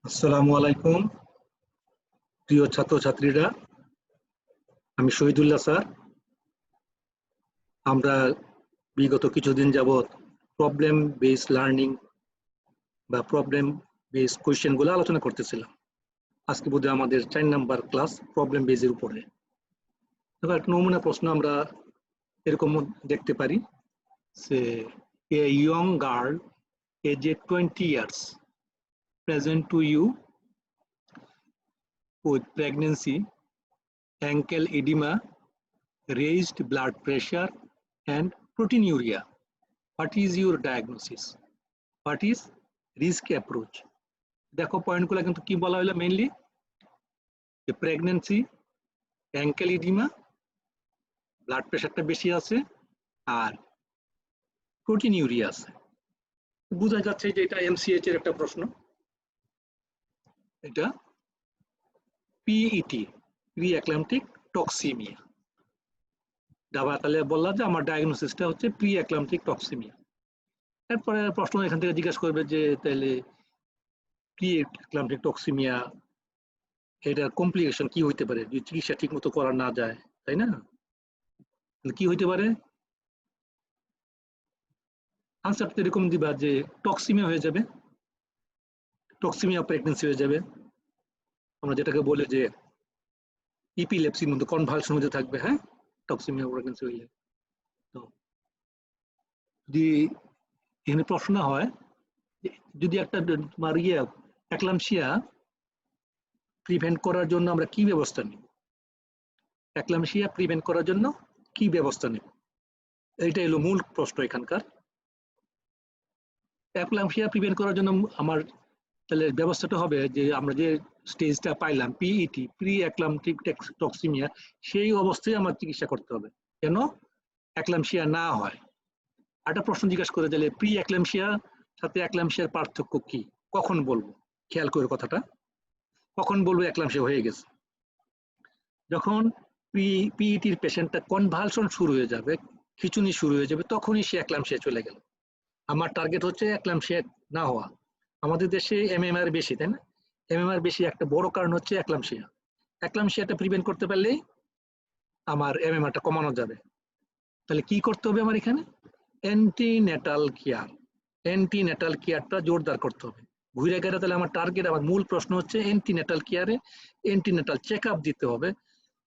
আসসালামু আলাইকুম প্রিয় ছাত্রছাত্রীরা, আমি শহীদুল্লাহ স্যার। আমরা বিগত কিছুদিন যাবৎ প্রবলেম বেস লার্নিং বা প্রবলেম বেস কোয়েশ্চেনগুলো আলোচনা করতেছিলাম। আজকে বোধহয় আমাদের 4 নাম্বার ক্লাস প্রবলেম বেসের উপরে। এবার একটা নমুনা প্রশ্ন আমরা এরকম দেখতে পারি যে এ ইয়ং গার্ল এজে 20 years present to you with pregnancy, ankle edema, raised blood pressure and proteinuria. What is your diagnosis? What is risk approach? দেখো পয়েন্টগুলো কিন্তু কি বলা হলো মেইনলি, যে প্রেগন্যান্সি, অ্যাঙ্কেল ইডিমা, ব্লাড প্রেশারটা বেশি আছে আর প্রোটিনিউরিয়া আছে। বোঝা যাচ্ছে যে এটা এমসিএইচ এর একটা প্রশ্ন। এটা পিইটি, প্রি অ্যাক্লাম্পটিক টক্সিমিয়া। দাবা তাহলে বললাম যে আমার ডায়াগনোসিসটা হচ্ছে প্রি অ্যাক্লাম্পটিক টক্সিমিয়া। এরপরে প্রশ্ন এখান থেকে জিজ্ঞাসা করবে যে তাহলে প্রি অ্যাক্লাম্পটিক টক্সিমিয়া এটার কমপ্লিকেশন কি হইতে পারে যদি চিকিৎসা ঠিক মতো করা না যায়, তাই না? কি হইতে পারে? আনসার তো এরকম দিবা যে টক্সিমিয়া হয়ে যাবে, টক্সিমিয়া প্রেগন্যান্সি হয়ে যাবে। আমরা যেটাকে বলে যে ইপিলেপসির মধ্যে কনভালশন মধ্যে থাকবে, হ্যাঁ, টক্সিমিয়া প্রেগন্যান্সি হইলে। তো যদি এখানে প্রশ্ন হয় যদি একটা তোমার অ্যাক্লামসিয়া প্রিভেন্ট করার জন্য আমরা কি ব্যবস্থা নিব, অ্যাক্লামসিয়া প্রিভেন্ট করার জন্য কি ব্যবস্থা নিব, এইটা হলো মূল প্রশ্ন এখানকার। অ্যাক্লামসিয়া প্রিভেন্ট করার জন্য আমার তাহলে ব্যবস্থাটা হবে যে আমরা যে স্টেজটা পাইলাম পিইটি, প্রি অ্যাক্লামটিক টক্সিমিয়া, সেই অবস্থায় আমার চিকিৎসা করতে হবে কেন অ্যাক্লামসিয়া না হয়। একটা প্রশ্ন জিজ্ঞাসা করে দিলে প্রি অ্যাক্লামসিয়া সাথে অ্যাক্লামসিয়ার পার্থক্য কি, কখন বলবো? খেয়াল করে কথাটা, কখন বলবো অ্যাক্লামসিয়া হয়ে গেছে? যখন পিইটির পেশেন্টটা কনভালশন শুরু হয়ে যাবে, খিঁচুনি শুরু হয়ে যাবে, তখনই সে অ্যাক্লামসিয়া চলে গেল। আমার টার্গেট হচ্ছে অ্যাক্লামসিয়া না হওয়া। আমাদের দেশে এমএমআর বেশি, তাই না? এমএমআর বেশি একটা বড় কারণ হচ্ছে অ্যাক্লামসিয়া। অ্যাক্লামসিয়াটা প্রিভেন্ট করতে পারলেই আমার এমএমআরটা কমানো যাবে। তাহলে কি করতে হবে আমার এখানে? অ্যান্টিন্যাটাল কেয়ার, অ্যান্টিন্যাটাল কেয়ারটা জোরদার করতে হবে। ঘুরে গেলে তাহলে আমার টার্গেট, আমার মূল প্রশ্ন হচ্ছে অ্যান্টিন্যাটাল কেয়ারে অ্যান্টিন্যাটাল চেক আপ দিতে হবে।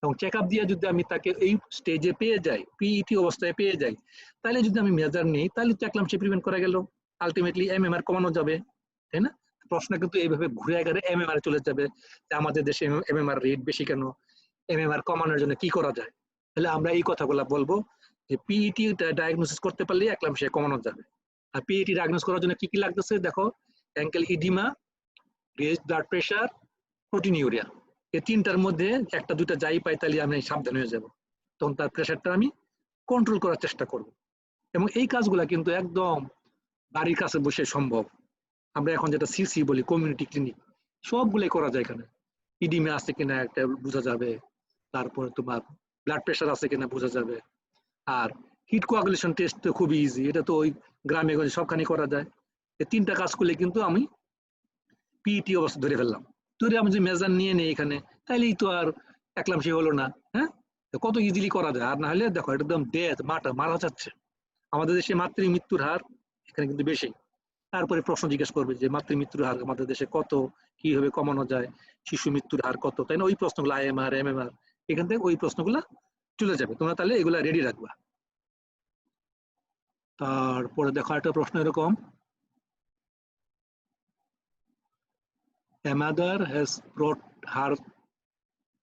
এবং চেক আপ দিয়ে যদি আমি তাকে এই স্টেজে পেয়ে যাই, পিইটি অবস্থায় পেয়ে যাই, তাহলে যদি আমি মেজার নিই তাহলে তো অ্যাক্লামসিয়া প্রিভেন্ট করা গেল, আলটিমেটলি এমএমআর কমানো যাবে, তাই না? প্রশ্ন কিন্তু এইভাবে ঘুরে গেলে এমএমআর চলে যাবে যে আমাদের দেশে এমএমআর রেট বেশি কেন, এমএমআর কমানোর জন্য কি করা যায়। তাহলে আমরা এই কথাগুলো বলবো যে পিইটি ডায়াগনোসিস করতে পারলে অ্যাক্লামসিয়া কমানো যাবে। আর পিইটি ডায়াগনোস করার জন্য কি কি লাগতেছে দেখো, ankle edema, raised blood pressure, proteinuria, এই তিনটার মধ্যে একটা দুটা যাই পাই তাহলে আমি সাবধান হয়ে যাব, তখন তার প্রেশারটা আমি কন্ট্রোল করার চেষ্টা করব। এবং এই কাজগুলা কিন্তু একদম বাড়ির কাছে বসে সম্ভব। আমরা এখন যেটা সিসি বলি, কমিউনিটি ক্লিনিক, সবগুলোই করা যায় এখানে। ইডিমে আছে কিনা একটা বোঝা যাবে, তারপরে তোমার ব্লাড প্রেশার আছে কিনা বোঝা যাবে। আর হিট কোয়াগুলেশন টেস্ট তো খুবই ইজি, এটা তো ওই গ্রামে গঞ্জে সবখানে করা যায়। এই তিনটা কাজ করলে কিন্তু আমি পিইটি অবস্থা ধরে ফেললাম। ধরে আমি যে মেজার নিয়ে নেই এখানে, তাইলেই তো আর অ্যাক্লামসিয়া হলো না, হ্যাঁ? কত ইজিলি করা যায়। আর না হলে দেখো একদম ডেথ, মারা যাচ্ছে। আমাদের দেশে মাতৃ মৃত্যুর হার এখানে কিন্তু বেশি। তারপরে প্রশ্ন জিজ্ঞেস করবে যে মাতৃ মৃত্যুর হার আমাদের দেশে কত, কিভাবে কমানো যায়, শিশু মৃত্যুর হার কত, তাই না? ওই প্রশ্নগুলো আইএমআর, এমএমআর, এখান থেকে ওই প্রশ্নগুলো চলে যাবে। তোমরা তাহলে এগুলা রেডি রাখবা। তারপরে দেখো একটা প্রশ্ন এরকম, a mother has brought her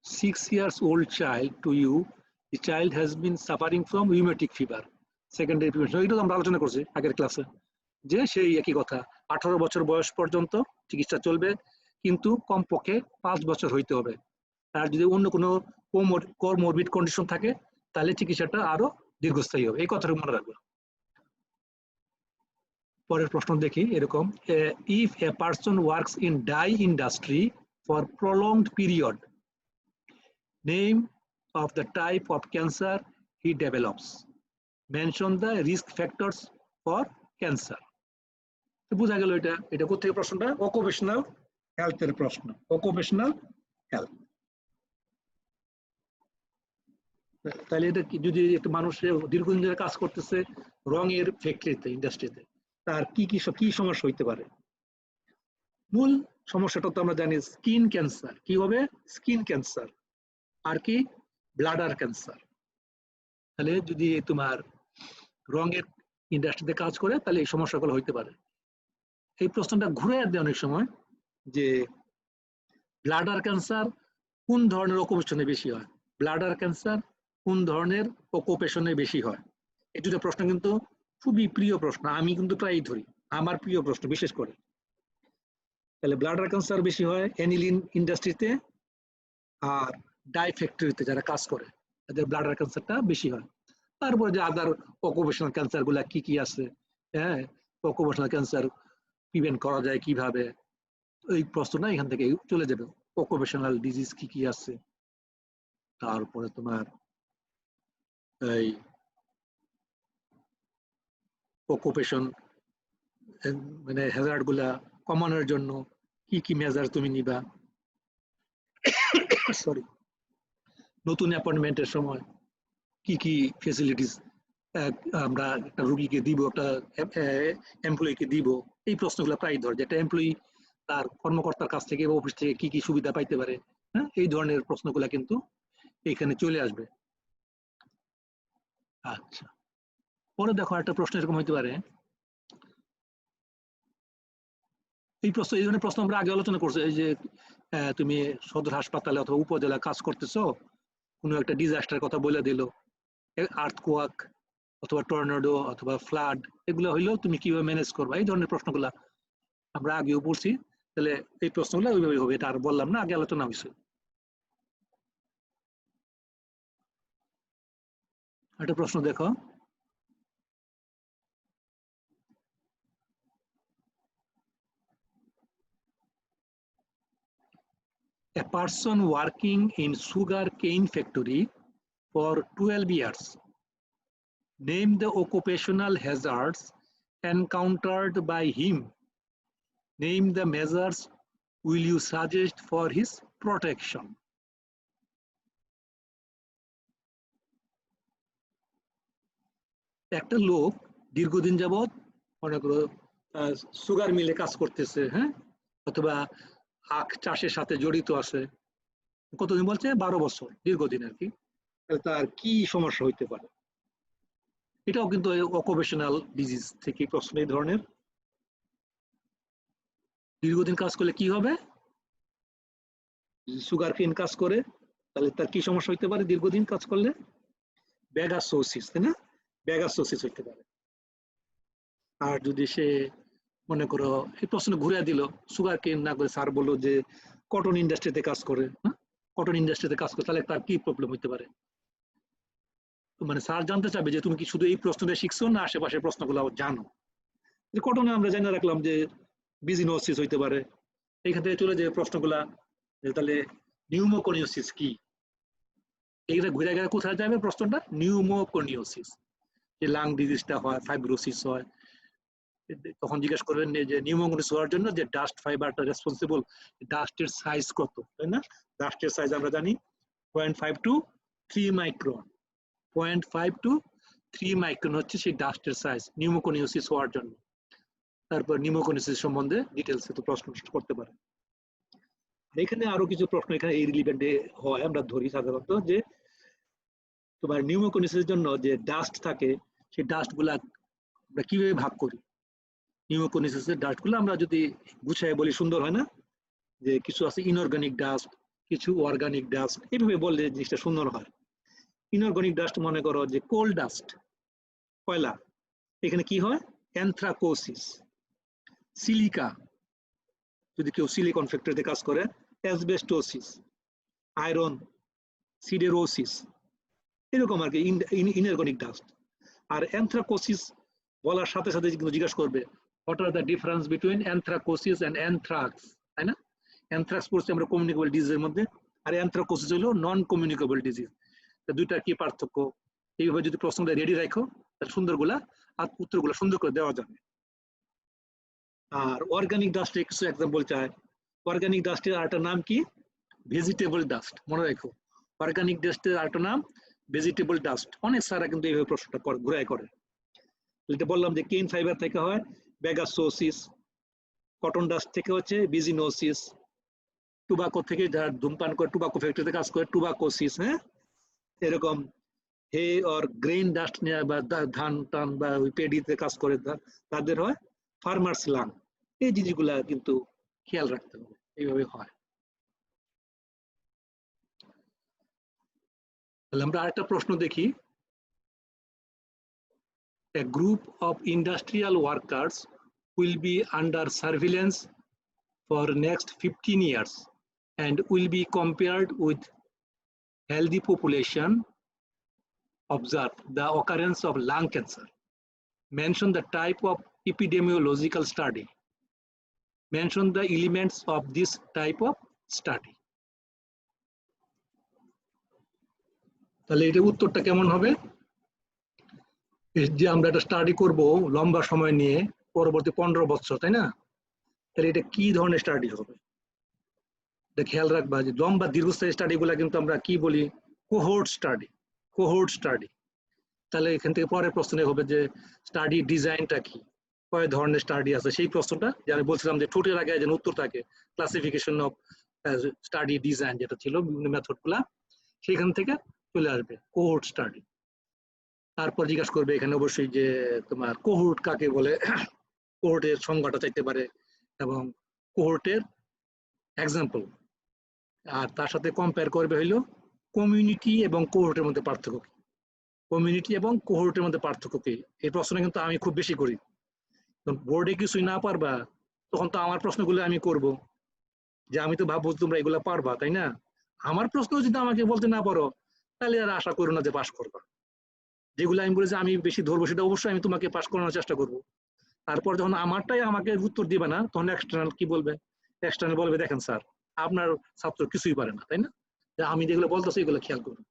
6 years old child to you. The child has been suffering from rheumatic fever, secondary prevention। এটা আমরা আলোচনা করছি আগের ক্লাসে, যে সেই একই কথা, 18 বছর বয়স পর্যন্ত চিকিৎসা চলবে, কিন্তু কমপক্ষে 5 বছর হইতে হবে। আর যদি অন্য কোনো কোমরবিড কন্ডিশন থাকে তাহলে চিকিৎসাটা আরো দীর্ঘস্থায়ী হবে। এই কথাটা মনে রাখবে। পরের প্রশ্ন দেখি এরকম, if a person works in dye industry for prolonged period, name of the type of cancer he develops, mention the risk factors for cancer। বোঝা গেল এটা, এটা কোথা থেকে প্রশ্নটা? অকুপেশনাল হেলথের প্রশ্ন, অকুপেশনাল হেলথ। তাহলে এটা যদি একটা মানুষের দীর্ঘদিন ধরে কাজ করতেছে রঙের ফ্যাক্টরিতে, ইন্ডাস্ট্রিতে, তার কি কি সমস্যা হইতে পারে? মূল সমস্যাটা তো আমরা জানি স্কিন ক্যান্সার। কি হবে? Skin cancer. আর কি? Bladder cancer. তাহলে যদি তোমার রঙের ইন্ডাস্ট্রিতে কাজ করে তাহলে এই সমস্যাগুলো হইতে পারে। এই প্রশ্নটা ঘুরে দেয় অনেক সময় যে ব্লাডার ক্যান্সার কোন ধরনের অকুপেশনে বেশি হয়, ব্লাডার ক্যান্সার কোন ধরনের অকুপেশনে বেশি হয়। এই দুটো প্রশ্ন কিন্তু খুবই প্রিয় প্রশ্ন, আমি কিন্তু প্রায়ই ধরি, আমার প্রিয় প্রশ্ন বিশেষ করে। তাহলে ব্লাডার ক্যান্সার বেশি হয় অ্যানিলিন ইন্ডাস্ট্রিতে, আর ডাই ফ্যাক্টরিতে যারা কাজ করে তাদের ব্লাডার ক্যান্সারটা বেশি হয়। তারপরে যে আদার অকুপেশনাল ক্যান্সার গুলা কি কি আছে, হ্যাঁ, অকুপেশনাল ক্যান্সার প্রিভেন্ট করা যায় কিভাবে, এই প্রশ্নটা এখান থেকে চলে যাবে। অকুপেশনাল ডিজিজ কি কি আছে, তারপরে তোমার এই অকুপেশন মানে হ্যাজার্ড গুলা কমানোর জন্য কি কি মেজার তুমি নিবা, সরি, নতুন অ্যাপয়েন্টমেন্টের সময় কি কি ফেসিলিটিস আমরা একটা রোগীকে দিব, একটা এমপ্লয়িকে দিব। এই প্রশ্নগুলো প্রায় ধর, যে একটা এমপ্লয়ি তার কর্মকর্তার কাছ থেকে বা অফিস থেকে কি কি সুবিধা পাইতে পারে, হ্যাঁ, এই ধরনের প্রশ্নগুলো কিন্তু এখানে চলে আসবে। আচ্ছা, পরে দেখো একটা প্রশ্ন এরকম হইতে পারে, এই প্রশ্ন, এই ধরনের প্রশ্ন আমরা আগে আলোচনা করছি, এই যে তুমি সদর হাসপাতালে অথবা উপজেলায় কাজ করতেছো, কোনো একটা ডিজাস্টার কথা বলে দিল, আর্থকোয়াক অথবা টর্নেডো অথবা ফ্লাড, এগুলো হইলেও তুমি কিভাবে ম্যানেজ করবা, এই ধরনের প্রশ্নগুলা আমরা আগেও পড়ছি। তাহলে এই প্রশ্নগুলো ওইভাবে হবে, এটা আর বললাম না, আগে আলোচনা হয়েছে। একটা প্রশ্ন দেখো, a person working in sugar cane factory for 12 years, name the occupational hazards encountered by him, name the measures will you suggest for his protection. একটা লোক দীর্ঘদিন যাবৎ মনে করো সুগার মিলে কাজ করতেছে, হ্যাঁ, অথবা আখ চাষের সাথে জড়িত আছে, কতদিন বলছে? 12 বছর, দীর্ঘদিন আর কি। তার কি সমস্যা হইতে পারে? এটাও কিন্তু অকুপেশনাল ডিজিজ থেকে প্রশ্ন। এই ধরনের দীর্ঘদিন কাজ করলে কি হবে, সুগার কেন কাজ করে তাহলে তার কি সমস্যা হইতে পারে দীর্ঘদিন কাজ করলে? ব্যাগাসোসিস, তাই না? ব্যাগাসোসিস হইতে পারে। আর যদি সে মনে করো এই প্রশ্ন ঘুরে দিল, সুগার কেন না করে স্যার বললো যে কটন ইন্ডাস্ট্রিতে কাজ করে, কটন ইন্ডাস্ট্রিতে কাজ করে, তাহলে তার কি প্রবলেম হইতে পারে? মানে স্যার জানতে চাবে যে তুমি কি শুধু এই প্রশ্নটা শিখছো না আশেপাশের প্রশ্নগুলো জানো। যে কটনে আমরা জানিয়ে রাখলাম যে বিজিনোসিস হইতে পারে, এইখান থেকে চলে যে প্রশ্নগুলা যে তাহলে নিউমোকোনিওসিস কি, এইটা ঘুরে গেলে কোথায় যাবে প্রশ্নটা? নিউমোকোনিওসিস, যে লাং ডিজিজটা হয়, ফাইব্রোসিস হয়, তখন জিজ্ঞেস করবেন যে নিউমোকোনিওসিস হওয়ার জন্য যে ডাস্ট ফাইবারটা রেসপন্সিবল, ডাস্টের সাইজ কত, তাই না? ডাস্টের সাইজ আমরা জানি 0.5 to 3 মাইক্রন, 0.5 to 3 মাইক্রন হচ্ছে সেই ডাস্টের সাইজ নিউমোকোনিওসিস হওয়ার জন্য। তারপর নিউমোকোনিওসিস সম্বন্ধে ডিটেলস তো প্রশ্ন করতে পারে। এখানে আরো কিছু প্রশ্ন এখানে এই রিলেভেন্টে হয়, আমরা ধরি সাধারণত যে তোমার নিউমোকোনিওসিসের জন্য যে ডাস্ট থাকে সেই ডাস্ট গুলা আমরা কিভাবে ভাগ করি। নিউমোকোনিওসিসের ডাস্ট গুলো আমরা যদি গুছায় বলি সুন্দর হয় না, যে কিছু আছে ইনঅর্গানিক ডাস্ট, কিছু অর্গানিক ডাস্ট, এইভাবে বললে জিনিসটা সুন্দর হয়। ইনঅর্গানিক ডাস্ট মনে করো যে কোল ডাস্ট, কয়লা, এখানে কি হয়? অ্যানথ্রাকোসিস। সিলিকা, যদি কেউ সিলিকন ফ্যাক্টরিতে কাজ করে, অ্যাসবেস্টোসিস, আয়রন, সিডেরোসিস, এরকম আর কি ইনঅর্গানিক ডাস্ট। আর অ্যানথ্রাকোসিস বলার সাথে সাথে কিন্তু জিজ্ঞাসা করবে what are the difference between anthracosis and anthrax, তাই না? অ্যানথ্রাক্স পড়ছি আমরা কমিউনিকেবল ডিজিজের মধ্যে, আর অ্যানথ্রাকোসিস হলো নন কমিউনিকেবল ডিজিজ। দুইটার কি পার্থক্য? এইভাবে যদি প্রশ্নটা রেডি রাখো তাহলে সুন্দরগুলা আর উত্তরগুলো সুন্দর করে দেওয়া যাবে। আর অর্গানিক ডাস্টের কিছু এক্সাম্পল চায়, অর্গানিক ডাস্টের আরেকটা নাম কি? Vegetable dust. মনে রাখো, অর্গানিক ডাস্টের আরেকটা নাম ভেজিটেবল ডাস্ট। অনেক স্যাররা কিন্তু এইভাবে প্রশ্নটা ঘুরাই করে। এটা বললাম যে কেইন ফাইবার থেকে হয় বেগাসোসিস, কটন ডাস্ট থেকে হচ্ছে বিজিনোসিস, টুবাকো থেকে যারা ধূমপান করে, টুবাকো ফ্যাক্টরিতে কাজ করে টুবাকোসিস। হ্যাঁ, এরকম হে আর গ্রেইন ডাস্ট নিয়ে বা ধান টান বা ওই পেডিতে কাজ করে তাদের হয় ফার্মার্স লাং। এই জিনিসগুলা কিন্তু খেয়াল রাখতে হবে, এইভাবে হয়। তাহলে আমরা আরেকটা প্রশ্ন দেখি। A group of industrial workers will be under surveillance for next 15 years and will be compared with healthy population. Observe the occurrence of lung cancer. Mention the type of epidemiological study. Mention the elements of this type of study. তাহলে এটা উত্তরটা কেমন হবে? যে আমরা একটা study করব লম্বা সময় নিয়ে, পরবর্তী 15 বছর, তাই না? তাহলে এটা কি ধরনের স্টাডি হবে? এটা খেয়াল রাখবা যে লম্বা দীর্ঘস্থায়ী স্টাডি গুলা কিন্তু আমরা কি বলি? Cohort study. Cohort study. তাহলে এখান থেকে পরের প্রশ্ন হবে যে স্টাডি ডিজাইনটা কি, কয় ধরনের স্টাডি আছে, সেই প্রশ্নটা যে আমি বলছিলাম যে ঠোঁটের আগে যেন উত্তর থাকে, ক্লাসিফিকেশন অফ স্টাডি ডিজাইন যেটা ছিল, বিভিন্ন মেথড গুলা সেখান থেকে চলে আসবে কোহোর্ট স্টাডি। তারপর জিজ্ঞাসা করবে এখানে অবশ্যই যে তোমার কোহোর্ট কাকে বলে, কোহোর্টের সংজ্ঞাটা চাইতে পারে এবং কোহোর্টের এক্সাম্পল। আর তার সাথে কম্পেয়ার করবে হইলো কমিউনিটি এবং কোহোর্টের মধ্যে পার্থক্য কি। কমিউনিটি এবং কোহোর্টের মধ্যে পার্থক্য কি, এই প্রশ্নটা কিন্তু আমি খুব বেশি করি। বোর্ডে কিছুই না পারবা তখন তো আমার প্রশ্নগুলো আমি করব, যে আমি তো ভাববো তোমরা এগুলো পারবা, তাই না? আমার প্রশ্ন যদি আমাকে বলতে না পারো তাহলে আর আশা করো না যে পাশ করবা। যেগুলো আমি বলি যে আমি বেশি ধরবো সেটা অবশ্যই আমি তোমাকে পাশ করানোর চেষ্টা করব। তারপর যখন আমারটাই আমাকে উত্তর দিবে না তখন এক্সটার্নাল কি বলবে? এক্সটার্নাল বলবে দেখেন স্যার আপনার ছাত্র কিছুই পারে না, তাই না? আমি যেগুলো বলতেছি এগুলো খেয়াল করুন।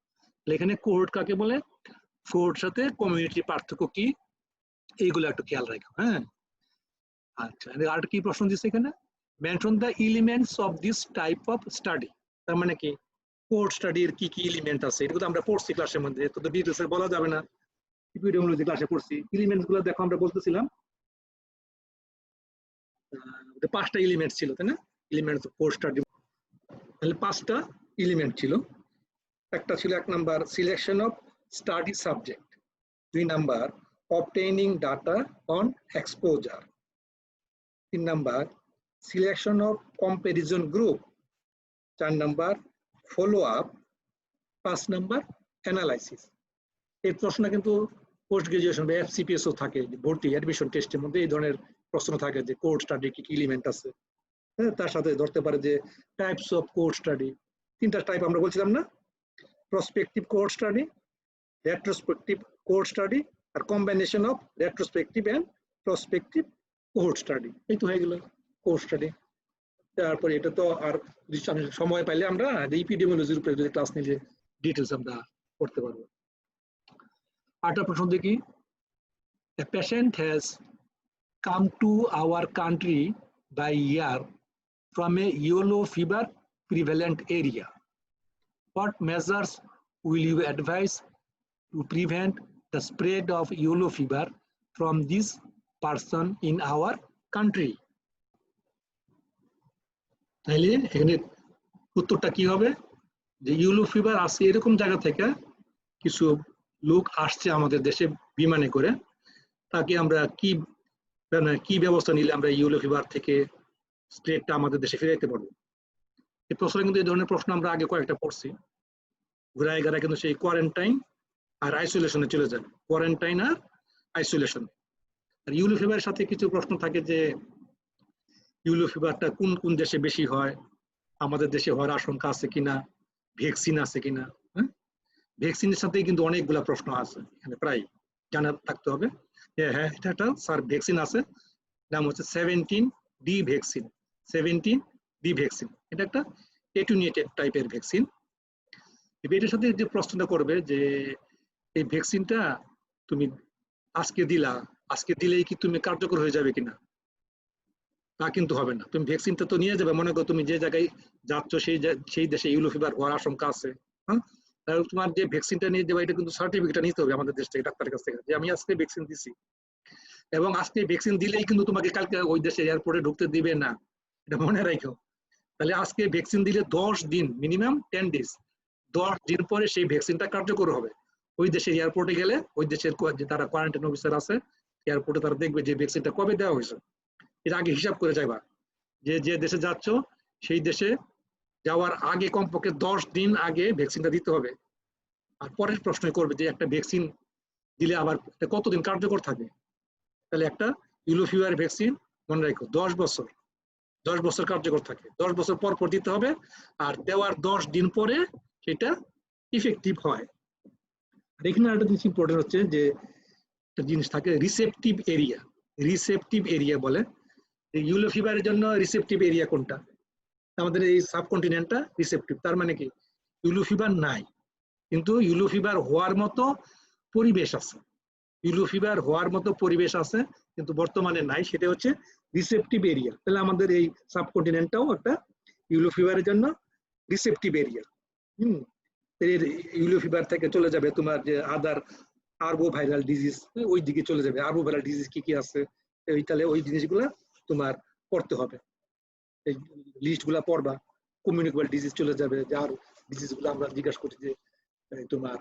এখানে কোহোর্ট কাকে বলে, কোহোর্ট সাথে কমিউনিটির পার্থক্য কি, এইগুলো একটু খেয়াল রাখো। হ্যাঁ, আচ্ছা, আর কি প্রশ্ন দিচ্ছে এখানে? Mention the elements of this type of study. তার মানে কি কোহোর্ট স্টাডির কি কি এলিমেন্ট আছে, এটা তো আমরা পড়ছি ক্লাসের মধ্যে, তো ডিটেইলসে বলা যাবে না, এপিডেমিওলজি ক্লাসে পড়ছি। এলিমেন্টস গুলো দেখো আমরা বলতেছিলাম 5টা এলিমেন্ট ছিল, তাই না? এলিমেন্টস অফ কোহোর্ট স্টাডি, তাহলে 5টা এলিমেন্ট ছিল। একটা ছিল 1 number selection of study subject, 2 number obtaining data on exposure, 3 number selection of comparison group, 4 number follow up, 5 number analysis. এই প্রশ্নটা কিন্তু পোস্ট গ্রাজুয়েশন বা এফসিপিএস ও থাকে, ভর্তি অ্যাডমিশন টেস্টের মধ্যে এই ধরনের প্রশ্ন থাকে যে কোহোর্ট স্টাডি কি কি এলিমেন্ট আছে। হ্যাঁ, তার সাথে ধরতে পারে যে টাইপস অফ কোহোর্ট স্টাডি, 3টা টাইপ আমরা বলছিলাম না? Prospective cohort study, retrospective cohort study, আর combination of retrospective and prospective cohort study. এই তো হয়ে গেল কোহোর্ট স্টাডি। তারপরে এটা তো আর সময় পাইলে আমরা এপিডেমিওলজির উপরে যদি ক্লাস নিলে ডিটেলস আমরা করতে পারবো। আরেকটা প্রশ্ন দেখি। A patient has come to our country by air from a yellow fever prevalent area. What measures will you advise to prevent the spread of yellow fever from this person in our country? তাহলে এখানে উত্তরটা কি হবে? যে yellow fever আসছে এরকম জায়গা থেকে কিছু লোক আসছে আমাদের দেশে বিমানে করে, তাকে আমরা কি ব্যবস্থা নিলে আমরা ইয়েলো ফিভার থেকে স্প্রেডটা আমাদের দেশে ফিরাইতে পারবো? এই প্রশ্ন কিন্তু এই ধরনের প্রশ্ন আমরা আগে কয়েকটা পড়ছি, ঘুরায় ঘুরায় কিন্তু সেই কোয়ারেন্টাইন আর আইসোলেশনে চলে যাবে, কোয়ারেন্টাইন আর আইসোলেশন। আর ইয়েলো ফিভারের সাথে কিছু প্রশ্ন থাকে যে ইয়েলো ফিভারটা কোন কোন দেশে বেশি হয়, আমাদের দেশে হওয়ার আশঙ্কা আছে কিনা, ভ্যাকসিন আছে কিনা। হ্যাঁ, ভ্যাকসিনের সাথে কিন্তু অনেকগুলা প্রশ্ন আছে, এখানে প্রায় জানা থাকতে হবে। হ্যাঁ, এটা একটা স্যার ভ্যাকসিন আছে, নাম হচ্ছে 17D ভ্যাকসিন। 17D ভ্যাকসিন এটা একটা এটুনিয়েটেড টাইপের ভ্যাকসিন। এটার সাথে যে প্রশ্নটা করবে যে এই ভ্যাকসিনটা তুমি আজকে দিলেই কি তুমি কার্যকর হয়ে যাবে কিনা, তা কিন্তু হবে না। তুমি ভ্যাকসিনটা তো নিয়ে যাবে, মনে করো তুমি যে জায়গায় যাচ্ছ সেই দেশে ইয়েলো ফিভার হওয়ার আশঙ্কা আছে, হ্যাঁ, তাহলে তোমার যে ভ্যাকসিনটা নিয়ে যাবে এটা কিন্তু সার্টিফিকেট নিতে হবে আমাদের দেশ থেকে, ডাক্তারের কাছ থেকে, যে আমি আজকে ভ্যাকসিন দিছি। এবং আজকে ভ্যাকসিন দিলেই কিন্তু তোমাকে কালকে ওই দেশে এয়ারপোর্টে ঢুকতে দিবে না, এটা মনে রাখো। তাহলে আজকে ভ্যাকসিন দিলে 10 দিন, মিনিমাম 10 ডেজ, 10 দিন পরে সেই ভ্যাকসিনটা কার্যকর হবে। ওই দেশের এয়ারপোর্টে গেলে ওই দেশের যে তারা কোয়ারেন্টাইন অফিসার আছে এয়ারপোর্টে, তারা দেখবে যে ভ্যাকসিনটা কবে দেওয়া হয়েছে। এর আগে হিসাব করে যাবা, যে যে দেশে যাচ্ছ সেই দেশে যাওয়ার আগে কমপক্ষে 10 দিন আগে ভ্যাকসিনটা দিতে হবে। আর পরের প্রশ্ন করবে যে একটা ভ্যাকসিন দিলে আবার কতদিন কার্যকর থাকে। তাহলে একটা ইয়েলো ফিভার ভ্যাকসিন মনে রাখো 10 বছর কার্যকর থাকে, 10 বছর পর পর দিতে হবে। আর দেওয়ার 10 দিন পরে সেটা ইফেক্টিভ হয়। আর এখানে একটা জিনিস ইম্পর্টেন্ট হচ্ছে যে একটা জিনিস থাকে রিসেপটিভ এরিয়া। রিসেপটিভ এরিয়া বলে ইয়েলো ফিভারের জন্য রিসেপটিভ এরিয়া কোনটা? আমাদের এই সাবকন্টিনেন্টটা রিসেপটিভ। তার মানে কি ইয়েলো ফিভার নাই, কিন্তু ইয়েলো ফিভার হওয়ার মতো পরিবেশ আছে। ইয়েলো ফিভার হওয়ার মতো পরিবেশ আছে কিন্তু বর্তমানে নাই, সেটা হচ্ছে রিসেপটিভ এরিয়া। তাহলে আমাদের এই সাবকন্টিনেন্টটাও একটা ইয়েলো ফিভারের জন্য রিসেপটিভ এরিয়া। ইয়েলো ফিভার থেকে চলে যাবে তোমার যে আদার আরবো ভাইরাল ডিজিজ, ওই দিকে চলে যাবে। আরবো ভাইরাল ডিজিজ কি কি আছে তাহলে ওই জিনিসগুলা তোমার পড়তে হবে, এই লিস্ট গুলা পড়বা। কমিউনিকেবল ডিজিজ চলে যাবে, যার ডিজিজ গুলো আমরা জিজ্ঞাসা করছি যে তোমার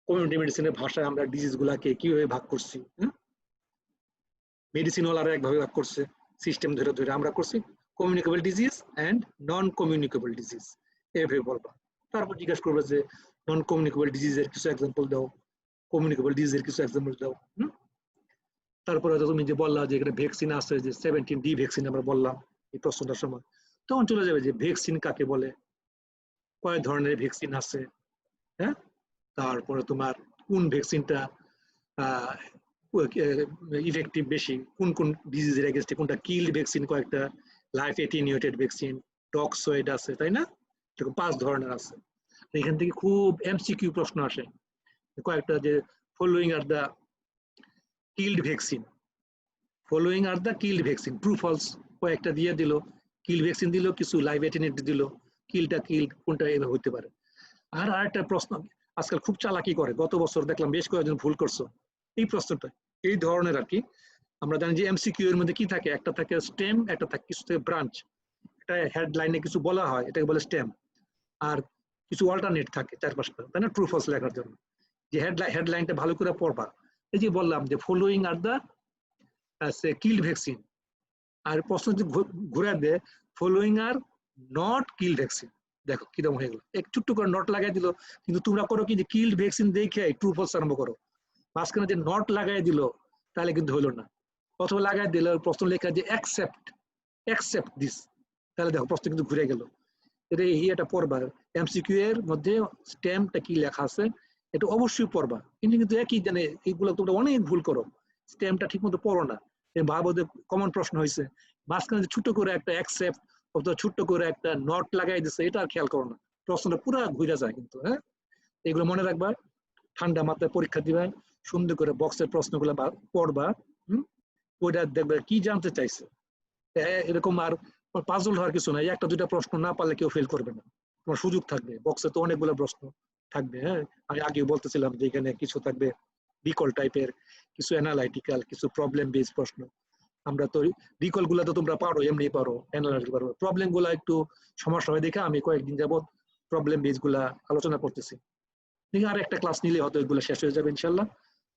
কমিউনিটি মেডিসিনের ভাষায় আমরা ডিজিজ গুলাকে কিভাবে ভাগ করছি, মেডিসিন ওয়ালারা একভাবে ভাগ করছে, সিস্টেম ধরে ধরে আমরা করছি communicable disease and non communicable disease, এভাবে বলবা। তারপর জিজ্ঞাসা করবে যে নন কমিউনিকেবল ডিজিজের কিছু এক্সাম্পল দাও, কমিউনিকেবল ডিজিজের কিছু এক্সাম্পল দাও। তারপরে তুমি যে বললা যে এখানে ভ্যাকসিন আছে, যে 17D ভ্যাকসিন আমরা বললাম এই প্রশ্নটার সময়, তখন চলে যাবে যে ভ্যাকসিন কাকে বলে, কয় ধরনের ভ্যাকসিন আছে, হ্যাঁ, তারপরে তোমার কোন ভ্যাকসিনটা ইফেক্টিভ বেশি, কোন কোন ডিজিজের এগেইনস্টে, কোনটা কিল্ড ভ্যাকসিন, কয়েকটা লাইফ এটিনিউটেড ভ্যাকসিন, টক্সয়েড আছে, তাই না? এরকম 5 ধরনের আছে। এখান থেকে খুব এমসিকিউ প্রশ্ন আসে কয়েকটা, যে following are the killed vaccine, following are the killed vaccine, true false কয়েকটা দিয়ে দিল, কিল্ড ভ্যাকসিন দিল, কিছু লাইভ এটিনিউটেড দিল, কিলটা কিল্ড কোনটা এভাবে হতে পারে। আর আরেকটা প্রশ্ন আজকাল খুব চালাকি করে, গত বছর দেখলাম বেশ কয়েকজন ভুল করছো এই প্রশ্নটা, এই ধরনের আর কি। আমরা জানি যে এমসিকিউ এর মধ্যে কি থাকে, একটা থাকে স্টেম, একটা থাকে কিছু থাকে ব্রাঞ্চ, একটা হেডলাইনে কিছু বলা হয় এটাকে বলে স্টেম, আর কিছু অল্টারনেট থাকে 4-5টা, তাই না, ট্রু ফলস লেখার জন্য। যে হেডলাইনটা ভালো করে পড়বা। এই যে বললাম যে following are the killed vaccine, আর প্রশ্ন যদি ঘুরে দেয় following are not killed vaccine, দেখো কিরকম হয়ে গেল, এক ছোট্ট করে নট লাগাই দিল। কিন্তু তোমরা করো কি যে কিল্ড ভ্যাকসিন দেখে ট্রু ফলস আরম্ভ করো, মাঝখানে যে নট লাগাই দিল তাহলে কিন্তু হলো না। অথবা লাগাই দিল প্রশ্ন লেখা যে অ্যাকসেপ্ট দিস, তাহলে দেখো প্রশ্ন কিন্তু ঘুরে গেল। এটা পড়বা, এমসিকিউ এর মধ্যে স্ট্যাম্পটা কি লেখা আছে এটা অবশ্যই পড়বা। কিন্তু একই জানে এইগুলো তোমরা অনেক ভুল করো, স্ট্যাম্পটা ঠিক মতো পড়ো না। ভাবো যে কমন প্রশ্ন হয়েছে, মাঝখানে ছোট করে একটা অ্যাকসেপ্ট অথবা ছোট্ট করে একটা নট লাগাই দিচ্ছে, এটা আর খেয়াল করো না, প্রশ্নটা পুরো ঘুরে যায় কিন্তু। হ্যাঁ, এগুলো মনে রাখবা, ঠান্ডা মাথায় পরীক্ষা দিবা, সুন্দর করে বক্সের প্রশ্নগুলো পড়বা, ওইটা দেখবে কি জানতে চাইছে। এরকম আর পাজল হওয়ার কিছু নাই, একটা দুইটা প্রশ্ন না পারলে কেউ ফেল করবে না, তোমার সুযোগ থাকবে, বক্সে তো অনেকগুলো প্রশ্ন থাকবে। হ্যাঁ, আমি আগে বলতেছিলাম যে এখানে কিছু থাকবে রিকল টাইপের, কিছু অ্যানালাইটিক্যাল, কিছু প্রবলেম বেস প্রশ্ন। আমরা তো রিকল গুলা তো তোমরা পারো, এমনি পারো, অ্যানালাইটিক্যাল পারো, প্রবলেম গুলা একটু সমস্যা হয় দেখে আমি কয়েকদিন যাবত প্রবলেম বেস গুলা আলোচনা করতেছি। আর একটা ক্লাস নিলে হয়তো এগুলো শেষ হয়ে যাবে ইনশাল্লাহ।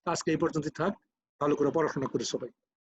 আজকে এই পর্যন্ত থাক, ভালো করে পড়াশোনা করি সবাই।